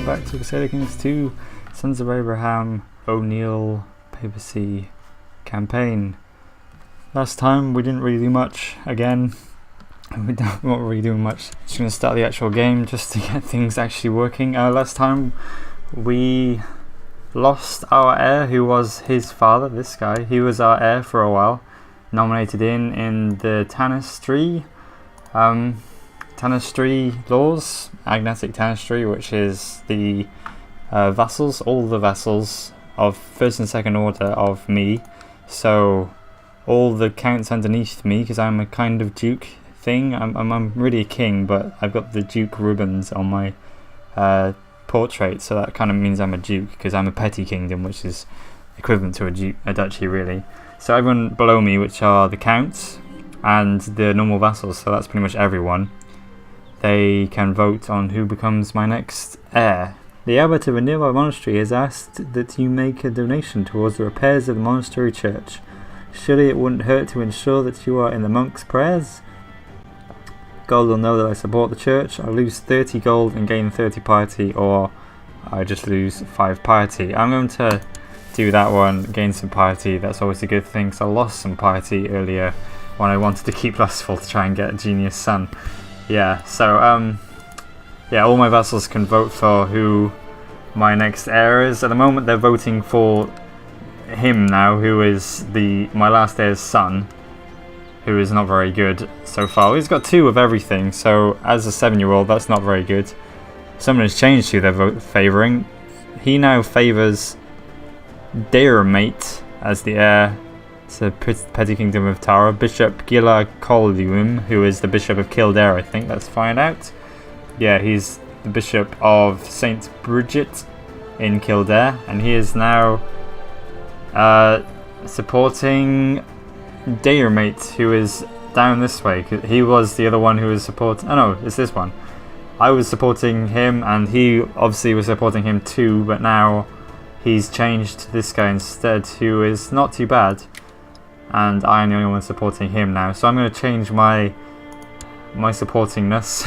back to Crusader Kings 2, Sons of Abraham, Néill, Papacy campaign. Last time we didn't really do much. Again, we're not really doing much. Just going to start the actual game just to get things actually working. Last time we lost our heir, who was his father, this guy. He was our heir for a while, nominated in the dynasty. Tanistry laws, agnatic tanistry, which is the vassals, all the vassals of first and second order of me. So all the counts underneath me, because I'm a kind of duke thing. I'm really a king, but I've got the duke ribbons on my portrait, so that kind of means I'm a duke, because I'm a petty kingdom, which is equivalent to a duchy really. So everyone below me, which are the counts and the normal vassals, so that's pretty much everyone, they can vote on who becomes my next heir. The abbot of a nearby monastery has asked that you make a donation towards the repairs of the monastery church. Surely it wouldn't hurt to ensure that you are in the monks' prayers? Gold will know that I support the church. I lose 30 gold and gain 30 piety, or I just lose 5 piety. I'm going to do that one, gain some piety. That's always a good thing, so I lost some piety earlier when I wanted to keep lustful to try and get a genius son. Yeah, so yeah, all my vassals can vote for who my next heir is. At the moment they're voting for him now, who is my last heir's son, who is not very good so far. He's got 2 of everything, so as a 7-year-old that's not very good. Someone has changed who they're favouring. He now favours Deirmate as the heir. It's a petty kingdom of Tara. Bishop Gila Coluim, who is the Bishop of Kildare, I think. Let's find out. Yeah, he's the Bishop of St Brigid in Kildare, and he is now supporting Deirmate, who is down this way. He was the other one who was supporting... Oh no, it's this one. I was supporting him, and he obviously was supporting him too, but now he's changed to this guy instead, who is not too bad. And I'm the only one supporting him now, so I'm going to change my supportingness,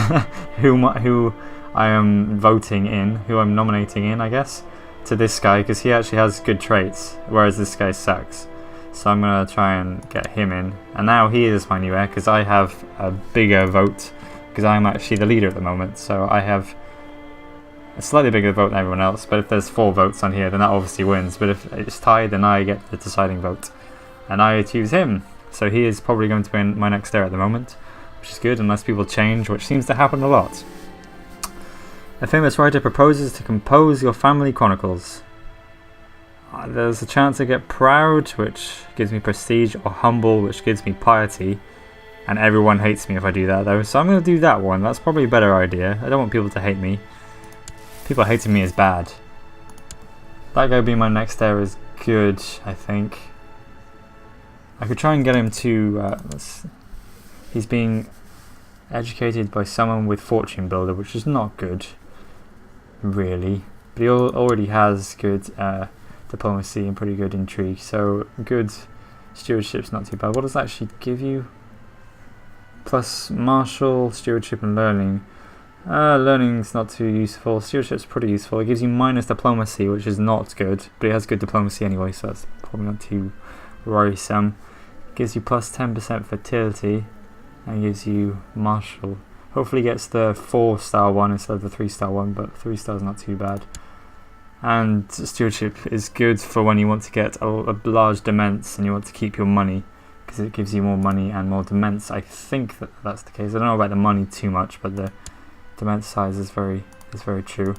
who I am voting in, who I'm nominating in, I guess, to this guy, because he actually has good traits, whereas this guy sucks. So I'm going to try and get him in, and now he is my new heir, because I have a bigger vote, because I'm actually the leader at the moment, so I have a slightly bigger vote than everyone else. But if there's 4 votes on here, then that obviously wins, but if it's tied, then I get the deciding vote. And I choose him, so he is probably going to be my next heir at the moment, which is good unless people change, which seems to happen a lot. A famous writer proposes to compose your family chronicles. There's a chance I get proud, which gives me prestige, or humble, which gives me piety, and everyone hates me if I do that though, so I'm going to do that one. That's probably a better idea. I don't want people to hate me. People hating me is bad. That guy being my next heir is good, I think. I could try and get him to... he's being educated by someone with Fortune Builder, which is not good, really. But he already has good diplomacy and pretty good intrigue, so good stewardship's not too bad. What does that actually give you? Plus martial, stewardship and learning. Learning's not too useful. Stewardship's pretty useful. It gives you minus diplomacy, which is not good, but it has good diplomacy anyway, so that's probably not too worrisome. Gives you plus 10% fertility, and gives you martial. Hopefully gets the 4-star one instead of the 3-star one, but 3-star's not too bad. And stewardship is good for when you want to get a large demesne and you want to keep your money, because it gives you more money and more demesne. I think that's the case. I don't know about the money too much, but the demesne size is very true.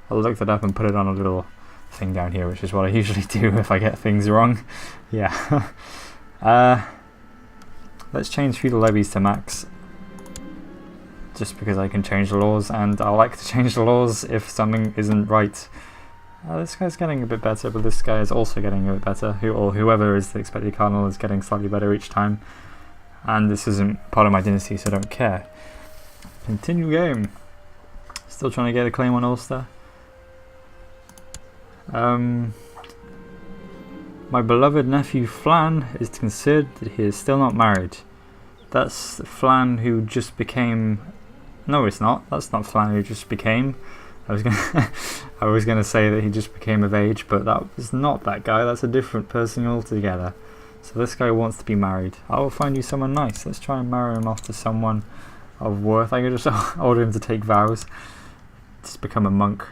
I'll look that up and put it on a little thing down here, which is what I usually do if I get things wrong. Yeah. Let's change feudal levies to max, just because I can change the laws, and I like to change the laws if something isn't right. This guy's getting a bit better, but this guy is also getting a bit better. Whoever is the expected cardinal is getting slightly better each time, and this isn't part of my dynasty, so I don't care. Continue game. Still trying to get a claim on Ulster. My beloved nephew Flan is considered that he is still not married. That's Flan who just became... No, it's not. That's not Flan who just became. I was gonna I was gonna say that he just became of age, but that was not that guy. That's a different person altogether. So this guy wants to be married. I will find you someone nice. Let's try and marry him off to someone of worth. I could just order him to take vows, just become a monk.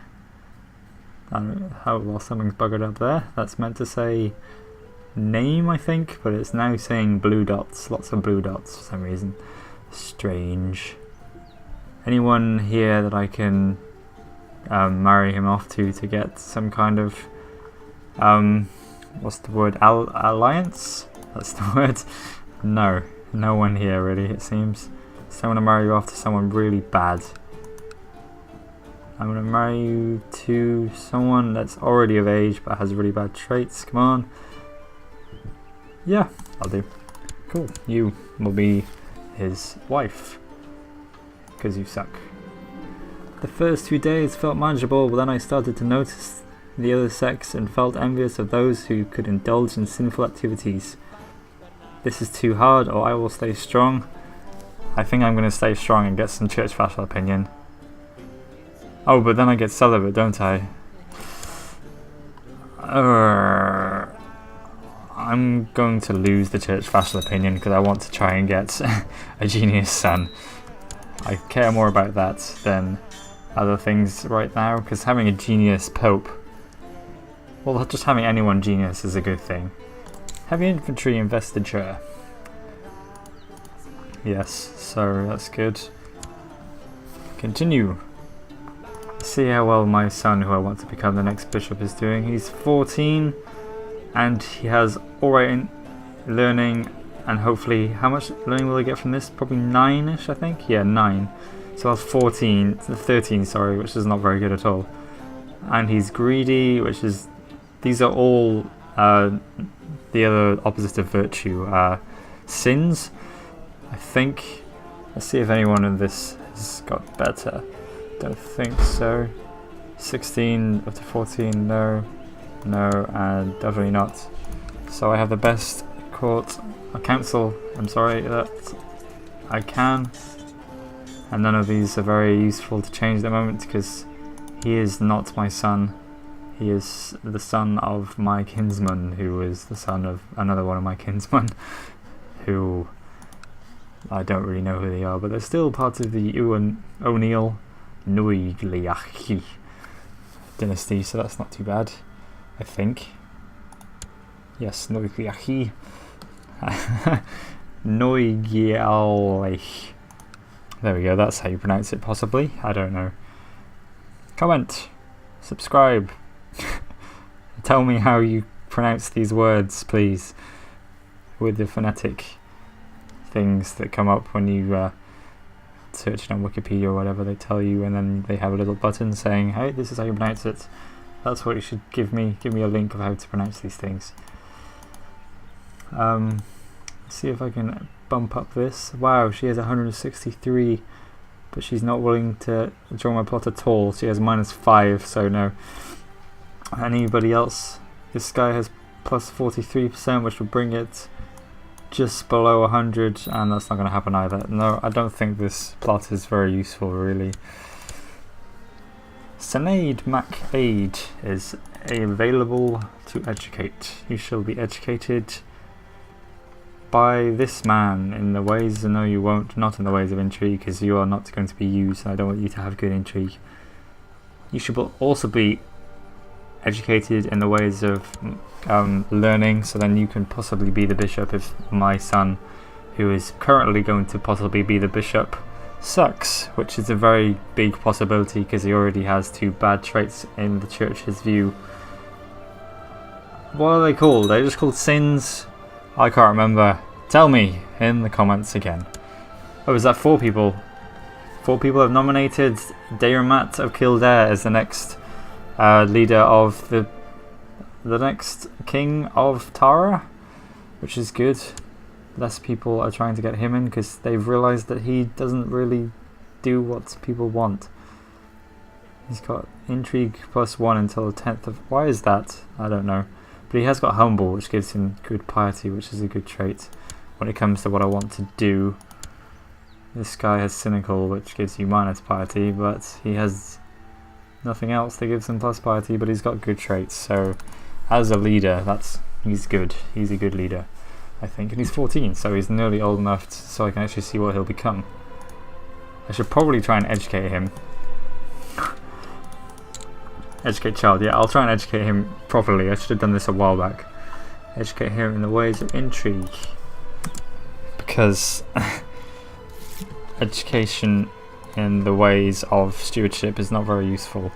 And well, something's buggered up there. That's meant to say name, I think, but it's now saying blue dots. Lots of blue dots for some reason. Strange. Anyone here that I can marry him off to get some kind of what's the word? Alliance? That's the word. No one here really, it seems. So I'm gonna marry you off to someone really bad. I'm gonna marry you to someone that's already of age but has really bad traits. Come on. Yeah, I'll do. Cool. You will be his wife because you suck. The first few days felt manageable, but then I started to notice the other sex and felt envious of those who could indulge in sinful activities. This is too hard, or I will stay strong. I think I'm going to stay strong and get some church vassal opinion. Oh, but then I get celibate, don't I? I'm going to lose the church vassal opinion because I want to try and get a genius son. I care more about that than other things right now, because having a genius pope, well, just having anyone genius is a good thing. Heavy infantry investiture. Yes, so that's good. Continue. See how well my son, who I want to become the next bishop, is doing. He's 14 and he has alright learning, and hopefully, how much learning will he get from this? Probably 9ish, I think. Yeah, 9. So that's 13, sorry, which is not very good at all. And he's greedy, which is, these are all the other opposite of virtue, sins, I think. Let's see if anyone in this has got better. Don't think so. 16 up to 14, no, and definitely not. So I have the best council, I'm sorry, that I can. And none of these are very useful to change at the moment because he is not my son. He is the son of my kinsman, who is the son of another one of my kinsmen, who I don't really know who they are, but they're still part of the Néill dynasty, so that's not too bad, I think. Yes, Néill. Néill. There we go, that's how you pronounce it, possibly. I don't know. Comment, subscribe. Tell me how you pronounce these words, please, with the phonetic things that come up when you search it on Wikipedia or whatever. They tell you, and then they have a little button saying, hey, this is how you pronounce it. That's what you should give me a link of how to pronounce these things. See if I can bump up this. Wow, she has 163, but she's not willing to join my plot at all. She has -5, so no. Anybody else? This guy has plus 43%, which will bring it just below 100, and that's not going to happen either. No, I don't think this plot is very useful, really. Senaid Mac Aid is available to educate. You shall be educated by this man in the ways, no you won't, not in the ways of intrigue, because you are not going to be used, and I don't want you to have good intrigue. You should also be educated in the ways of learning, so then you can possibly be the bishop if my son, who is currently going to possibly be the bishop, sucks, which is a very big possibility because he already has 2 bad traits in the church's view. What are they called? Are they just called sins? I can't remember. Tell me in the comments again. Oh, is that 4 people? 4 people have nominated Dairemat of Kildare as the next leader of the next king of Tara, which is good. Less people are trying to get him in because they've realised that he doesn't really do what people want. He's got intrigue +1 until the 10th of... Why is that? I don't know. But he has got humble, which gives him good piety, which is a good trait when it comes to what I want to do. This guy has cynical, which gives you -piety, but he has Nothing else that gives him plus piety, but he's got good traits. So, as a leader, he's good. He's a good leader, I think. And he's 14, so he's nearly old enough so I can actually see what he'll become. I should probably try and educate him. Educate child, yeah, I'll try and educate him properly. I should have done this a while back. Educate him in the ways of intrigue. Because education in the ways of stewardship is not very useful.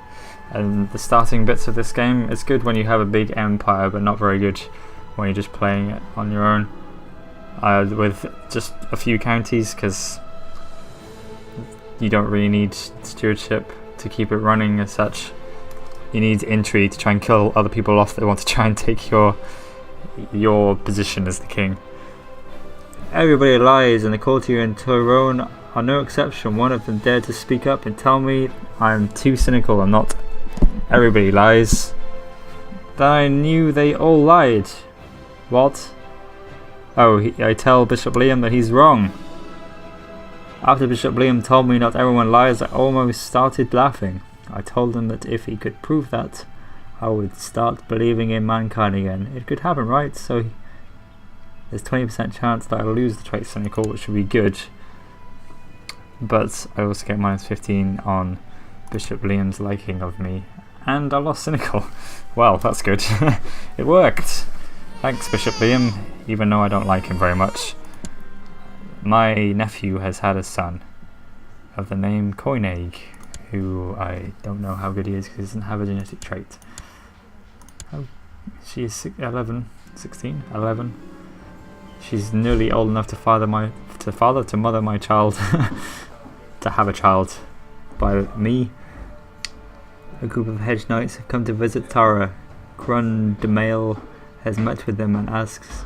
And the starting bits of this game, it's good when you have a big empire, but not very good when you're just playing it on your own. With just a few counties, because you don't really need stewardship to keep it running as such. You need intrigue to try and kill other people off that want to try and take your position as the king. Everybody lies, and the courtier and Tyrion are no exception. One of them dared to speak up and tell me I'm too cynical. I'm not. Everybody lies. Then I knew they all lied. What? Oh, I tell Bishop Liam that he's wrong. After Bishop Liam told me not everyone lies, I almost started laughing. I told him that if he could prove that, I would start believing in mankind again. It could happen, right? So there's 20% chance that I lose the trait cynical, which would be good. But I also get minus 15 on Bishop Liam's liking of me. And I lost cynical. Well, that's good. It worked. Thanks, Bishop Liam, even though I don't like him very much. My nephew has had a son of the name Koineg, who I don't know how good he is because he doesn't have a genetic trait. Oh, she is 11. She's nearly old enough to mother my child, to have a child by me. A group of hedge knights have come to visit Tara. Néill has met with them and asked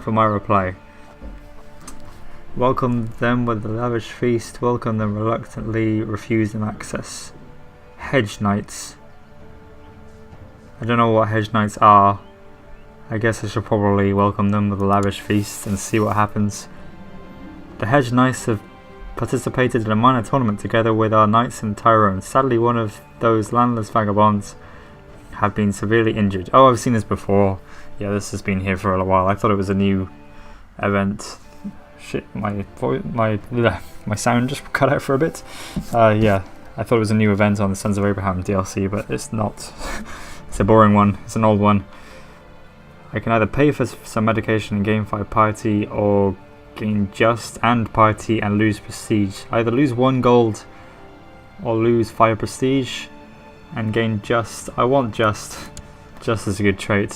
for my reply. Welcome them with a lavish feast. Welcome them reluctantly. Refuse them access. Hedge knights. I don't know what hedge knights are. I guess I should probably welcome them with a lavish feast and see what happens. The hedge knights have participated in a minor tournament together with our knights in Tyrion. Sadly, one of those landless vagabonds have been severely injured. Oh, I've seen this before. Yeah, this has been here for a while. I thought it was a new event. Shit, my sound just cut out for a bit. Yeah, I thought it was a new event on the Sons of Abraham DLC, but it's not. It's a boring one. It's an old one. I can either pay for some medication and gain 5 piety, or gain just and piety and lose prestige. Either lose 1 gold or lose 5 prestige and gain just. I want just. Just is a good trait,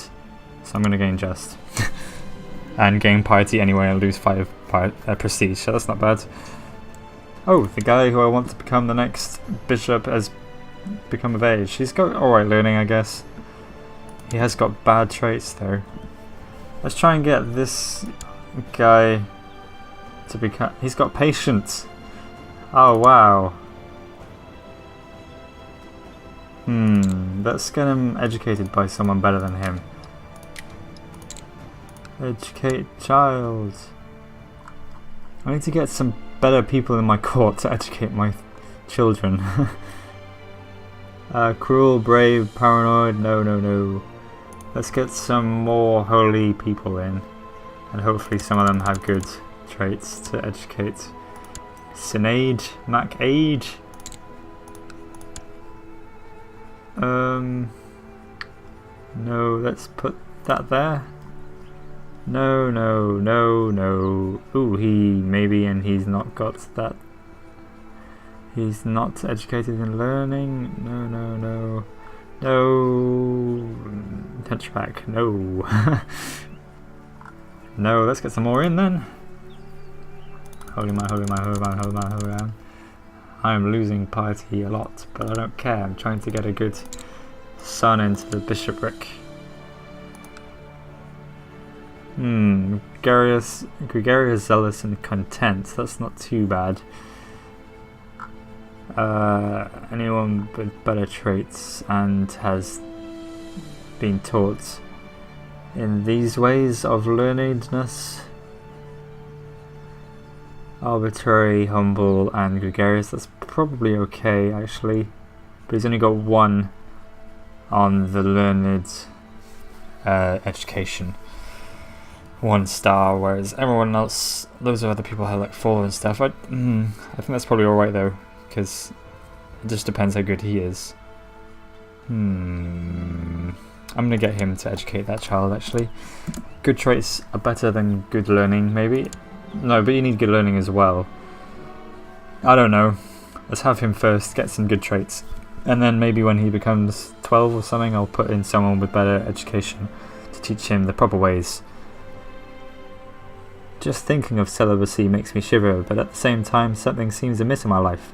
so I'm going to gain just. And gain piety anyway and lose 5 prestige, so that's not bad. Oh, the guy who I want to become the next bishop has become of age. He's got alright learning, I guess. He has got bad traits though. Let's try and get this guy to become. He's got patience. Oh wow. Let's get him educated by someone better than him. Educate child. I need to get some better people in my court to educate my children. Cruel, brave, paranoid, no. Let's get some more holy people in, and hopefully some of them have good traits to educate. Sinead, Macade. No, let's put that there. No. Ooh, and he's not got that. He's not educated in learning. No. Touchback, no. No, let's get some more in then. Holy man. I'm losing piety a lot, but I don't care. I'm trying to get a good son into the bishopric. Gregarious, zealous, and content. That's not too bad. Anyone with better traits and has been taught in these ways of learnedness. Arbitrary, humble, and gregarious. That's probably okay, actually. but he's only got 1 on the learned education. 1 star, whereas everyone else, loads of other people have like 4 and stuff. I think that's probably alright though, because it just depends how good he is. I'm gonna get him to educate that child actually. Good traits are better than good learning, maybe? No, but you need good learning as well. I don't know. Let's have him first, get some good traits. And then maybe when he becomes 12 or something, I'll put in someone with better education to teach him the proper ways. Just thinking of celibacy makes me shiver, but at the same time something seems amiss in my life.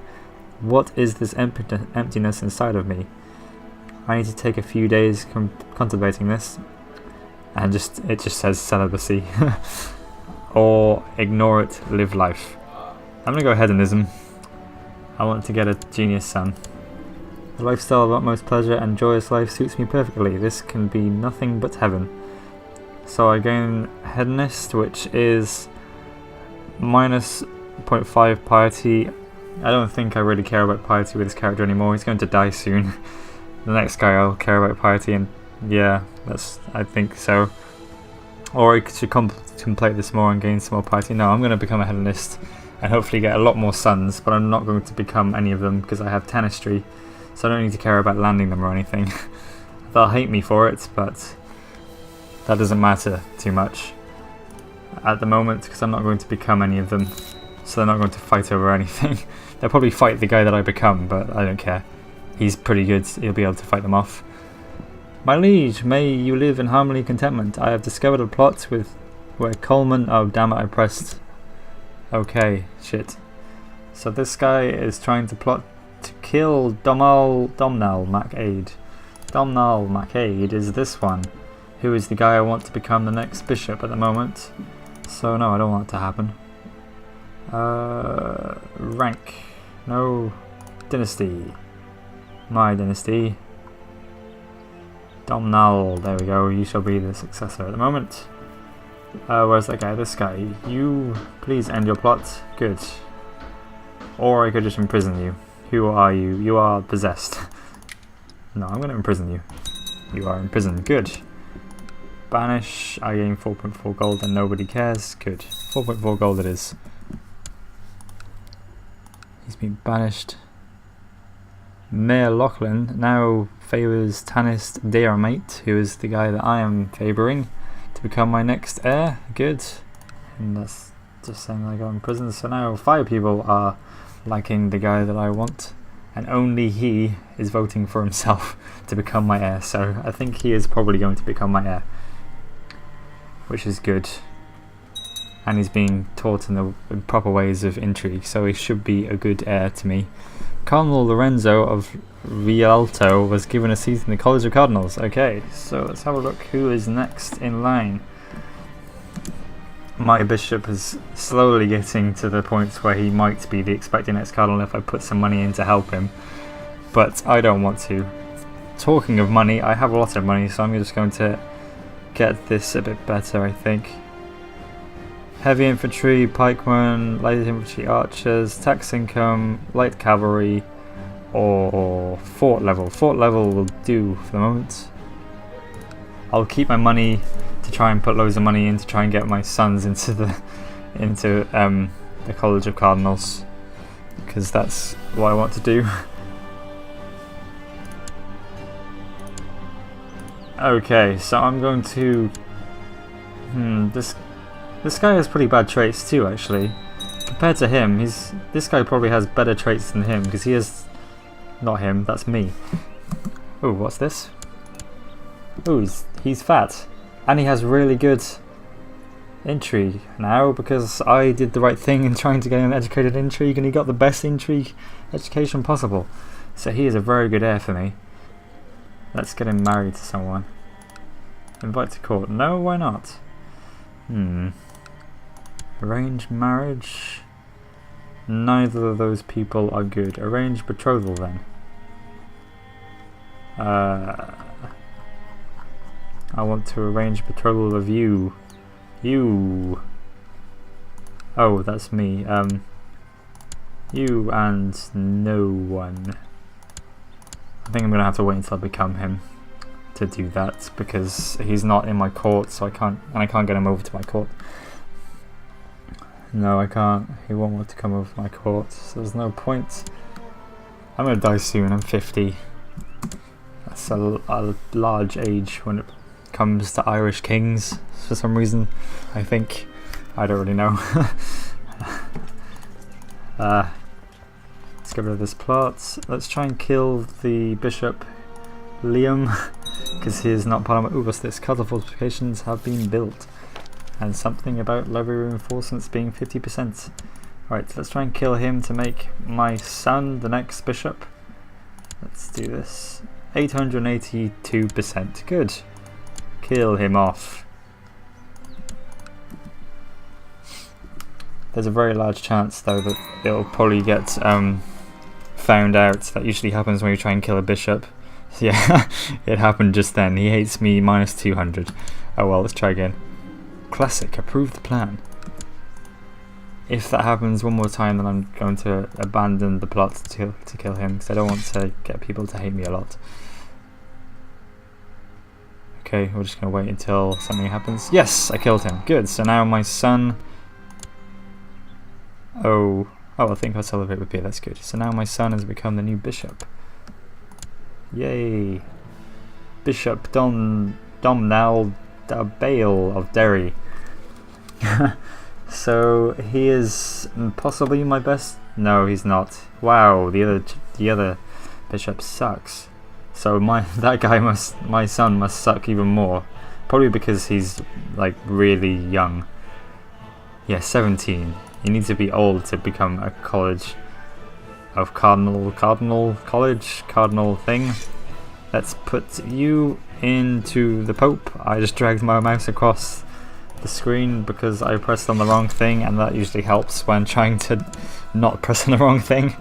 What is this emptiness inside of me? I need to take a few days contemplating this. And it just says celibacy. Or ignore it, live life. I'm gonna go hedonism. I want to get a genius son. The lifestyle of utmost pleasure and joyous life suits me perfectly. This can be nothing but heaven. So I gain hedonist, which is minus 0.5 piety. I don't think I really care about piety with this character anymore. He's going to die soon. The next guy I'll care about piety, and yeah, I think so. Or I should contemplate this more and gain some more piety. No, I'm going to become a hedonist and hopefully get a lot more sons, but I'm not going to become any of them because I have tanistry, so I don't need to care about landing them or anything. They'll hate me for it, but that doesn't matter too much at the moment because I'm not going to become any of them, so they're not going to fight over anything. They'll probably fight the guy that I become, but I don't care. He's pretty good, he'll be able to fight them off. My liege, may you live in harmony and contentment. I have discovered a plot where Coleman... Oh damn it, I pressed... Okay, shit. So this guy is trying to plot to kill Domhnall MacAid. Domhnall MacAid is this one, who is the guy I want to become the next bishop at the moment. So no, I don't want it to happen. Rank. No. Dynasty. My dynasty. Domhnall, there we go, you shall be the successor at the moment. Where's that guy? This guy. You, please end your plot. Good. Or I could just imprison you. Who are you? You are possessed. No, I'm going to imprison you. You are imprisoned. Good. Banish. I gain 4.4 gold and nobody cares. Good. 4.4 gold it is. He's been banished. Mayor Lachlan now favours Tanis Dearmate, who is the guy that I am favouring, to become my next heir. Good. And that's just saying I got in prison. So now 5 people are liking the guy that I want, and only he is voting for himself to become my heir. So I think he is probably going to become my heir, which is good. And he's being taught in the proper ways of intrigue, so he should be a good heir to me. Cardinal Lorenzo of Rialto was given a seat in the College of Cardinals. Okay, so let's have a look who is next in line. My bishop is slowly getting to the point where he might be the expected next cardinal if I put some money in to help him, but I don't want to. Talking of money, I have a lot of money, so I'm just going to get this a bit better, I think. Heavy infantry, pikemen, light infantry, archers, tax income, light cavalry, or fort level. Fort level will do for the moment. I'll keep my money to try and put loads of money in to try and get my sons into the College of Cardinals, because that's what I want to do. Okay, so I'm going to this guy has pretty bad traits too, actually. Compared to him, this guy probably has better traits than him, because he has... Not him, that's me. Oh, what's this? Oh, he's fat. And he has really good intrigue now, because I did the right thing in trying to get an educated intrigue, and he got the best intrigue education possible. So he is a very good heir for me. Let's get him married to someone. Invite to court. No, why not? Arranged marriage. Neither of those people are good. Arranged betrothal then. I want to arrange betrothal of you. You. Oh, that's me. You and no one. I think I'm gonna have to wait until I become him to do that, because he's not in my court, so I can't get him over to my court. No, I can't. He won't want to come over to my court, so there's no point. I'm gonna die soon. I'm 50. That's a large age when it comes to Irish kings, for some reason. I think. I don't really know. Let's get rid of this plot. Let's try and kill the bishop Liam, because he is not part of my... Ooh, what's this? Castle fortifications have been built. And something about levy reinforcements being 50%. Right, let's try and kill him to make my son the next bishop. Let's do this. 882%. Good. Kill him off. There's a very large chance, though, that it'll probably get found out. That usually happens when you try and kill a bishop. Yeah, it happened just then. He hates me minus 200. Oh well, let's try again. Classic, approve the plan. If that happens one more time, then I'm going to abandon the plot to kill him, because I don't want to get people to hate me a lot. Okay, we're just going to wait until something happens. Yes, I killed him. Good, so now my son... Oh, I think I'll celebrate with beer, that's good. So now my son has become the new bishop. Yay! Bishop Domhnall Bale of Derry. So he is possibly my best. No, he's not. Wow, the other bishop sucks. So my son must suck even more. Probably because he's like really young. Yeah, 17. You need to be old to become a college of cardinal thing. Let's put you into the Pope. I just dragged my mouse across the screen because I pressed on the wrong thing, and that usually helps when trying to not press on the wrong thing.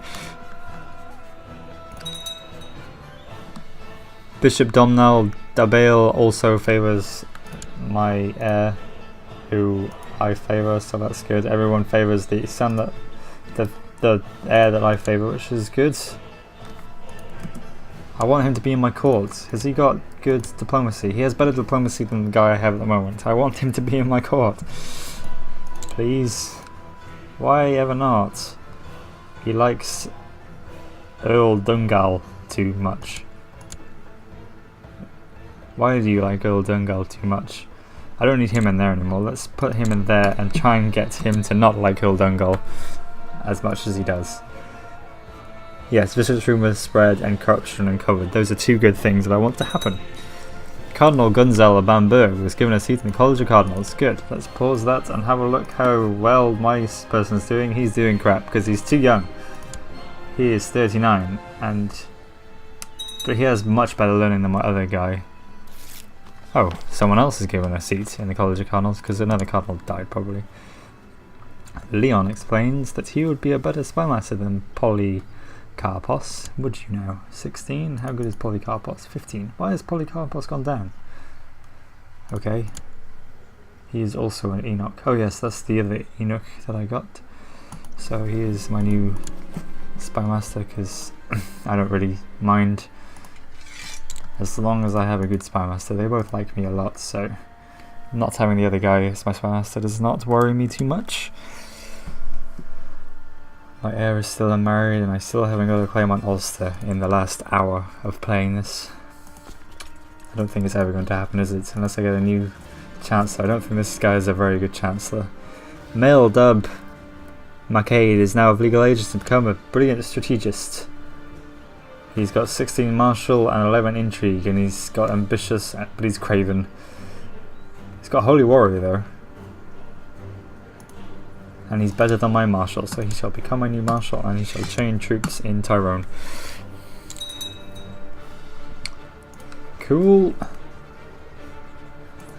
Bishop Domhnall Bale also favours my heir, who I favour, so that's good. Everyone favours the son that the heir that I favour, which is good. I want him to be in my court. Has he got good diplomacy? He has better diplomacy than the guy I have at the moment. I want him to be in my court. Please. Why ever not? He likes Earl Dungal too much. Why do you like Earl Dungal too much? I don't need him in there anymore. Let's put him in there and try and get him to not like Earl Dungal as much as he does. Yes, vicious rumours spread and corruption uncovered. Those are two good things that I want to happen. Cardinal Gunzel of Bamberg was given a seat in the College of Cardinals. Good. Let's pause that and have a look how well my person's doing. He's doing crap because he's too young. He is 39, but he has much better learning than my other guy. Oh, someone else is given a seat in the College of Cardinals because another cardinal died probably. Leon explains that he would be a better spymaster than Polycarpos. Would you know? 16? How good is Polycarpos? 15. Why has Polycarpos gone down? Okay. He is also an Enoch. Oh yes, that's the other Enoch that I got. So he is my new spymaster because I don't really mind. As long as I have a good spymaster. They both like me a lot, so not having the other guy as my spymaster does not worry me too much. My heir is still unmarried, and I still haven't got a claim on Ulster in the last hour of playing this. I don't think it's ever going to happen, is it? Unless I get a new chancellor. I don't think this guy is a very good chancellor. Male dub Mackade is now of legal age to become a brilliant strategist. He's got 16 martial and 11 intrigue, and he's got ambitious, but he's craven. He's got holy warrior though, and he's better than my marshal, so he shall become my new marshal, and he shall train troops in Tyrone. Cool. I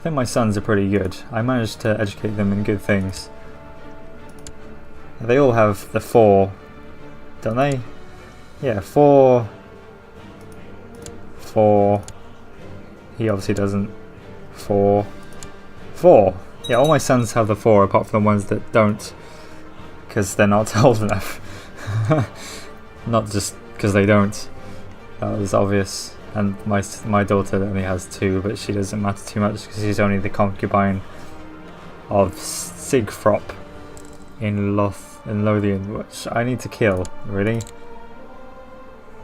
think my sons are pretty good. I managed to educate them in good things. They all have the 4, don't they? Yeah, 4. 4. He obviously doesn't. 4. 4. Yeah, all my sons have the 4 apart from the ones that don't, because they're not old enough. Not just because they don't. That was obvious. And my daughter only has 2, but she doesn't matter too much because she's only the concubine of Sigfrop in Lothian, which I need to kill, really.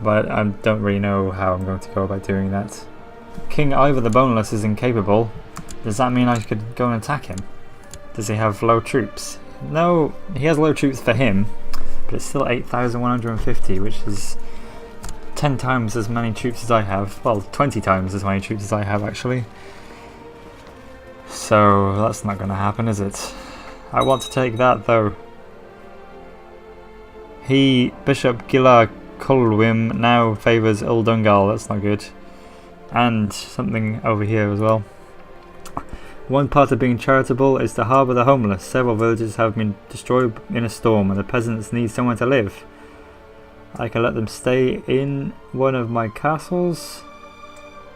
But I don't really know how I'm going to go about doing that. King Ivor the Boneless is incapable. Does that mean I could go and attack him? Does he have low troops? No, he has low troops for him, but it's still 8,150, which is 10 times as many troops as I have. Well, 20 times as many troops as I have, actually. So that's not going to happen, is it? I want to take that, though. Bishop Gila Colwym now favours Uldungal. That's not good. And something over here as well. One part of being charitable is to harbour the homeless. Several villages have been destroyed in a storm and the peasants need somewhere to live. I can let them stay in one of my castles.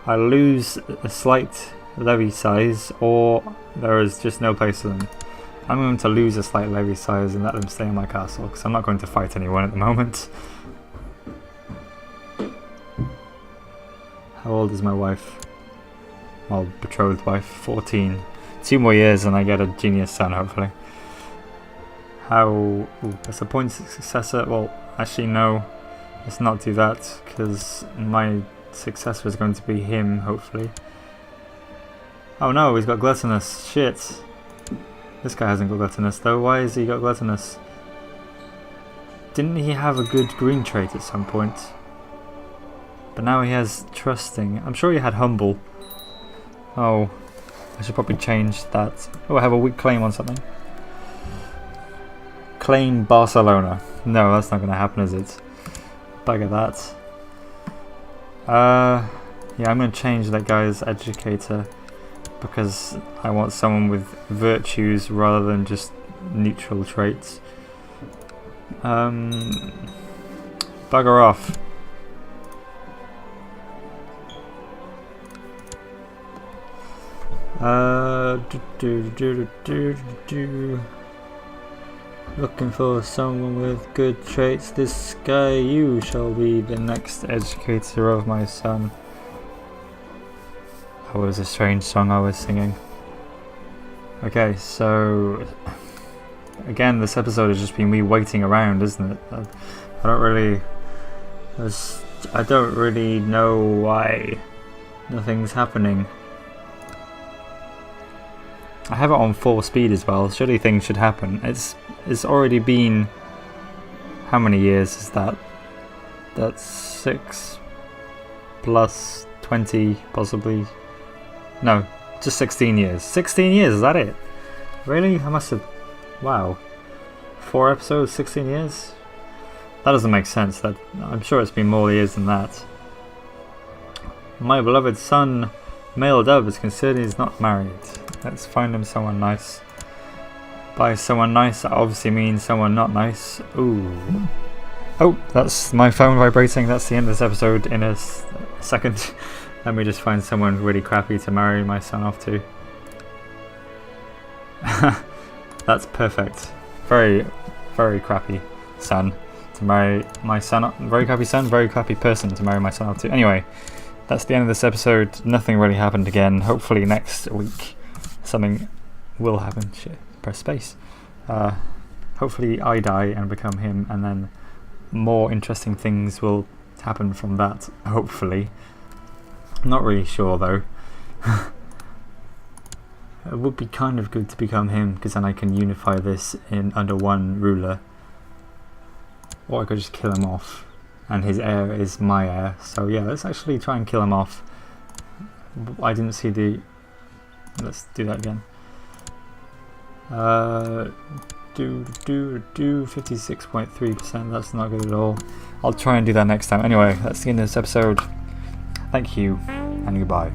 I lose a slight levy size, or there is just no place for them. I'm going to lose a slight levy size and let them stay in my castle, because I'm not going to fight anyone at the moment. How old is my wife? Well, betrothed wife, 14. 2 more years and I get a genius son, hopefully. How... That's a point successor. Well, actually no. Let's not do that, because my successor is going to be him, hopefully. Oh no, he's got gluttonous. Shit. This guy hasn't got gluttonous though. Why has he got gluttonous? Didn't he have a good green trait at some point? But now he has trusting. I'm sure he had humble. Oh, I should probably change that. Oh, I have a weak claim on something. Claim Barcelona. No, that's not going to happen, is it? Bugger that. Yeah, I'm going to change that guy's educator, because I want someone with virtues rather than just neutral traits. Bugger off. Looking for someone with good traits. This guy, you shall be the next educator of my son. That was a strange song I was singing. Okay, so again, this episode has just been me waiting around, isn't it? I don't really know why nothing's happening. I have it on 4 speed as well. Surely things should happen. It's already been... How many years is that? That's 6 plus 20 possibly. No, just 16 years. 16 years, is that it? Really? I must have... Wow. 4 episodes, 16 years? That doesn't make sense. That I'm sure it's been more years than that. My beloved son, Male Dove, is concerned he's not married. Let's find him someone nice. By someone nice, that obviously means someone not nice. Ooh. Oh, that's my phone vibrating. That's the end of this episode in a second. Let me just find someone really crappy to marry my son off to. That's perfect. Very, very crappy son to marry my son. Very crappy son, very crappy person to marry my son off to. Anyway, that's the end of this episode. Nothing really happened again. Hopefully next week something will happen. Shit, press space. Hopefully I die and become him, and then more interesting things will happen from that, hopefully. I'm not really sure though. It would be kind of good to become him, because then I can unify this in under one ruler. Or I could just kill him off, and his heir is my heir. So yeah, let's actually try and kill him off. I didn't see the... Let's do that again. 56.3%. That's not good at all. I'll try and do that next time. Anyway, that's the end of this episode. Thank you and goodbye.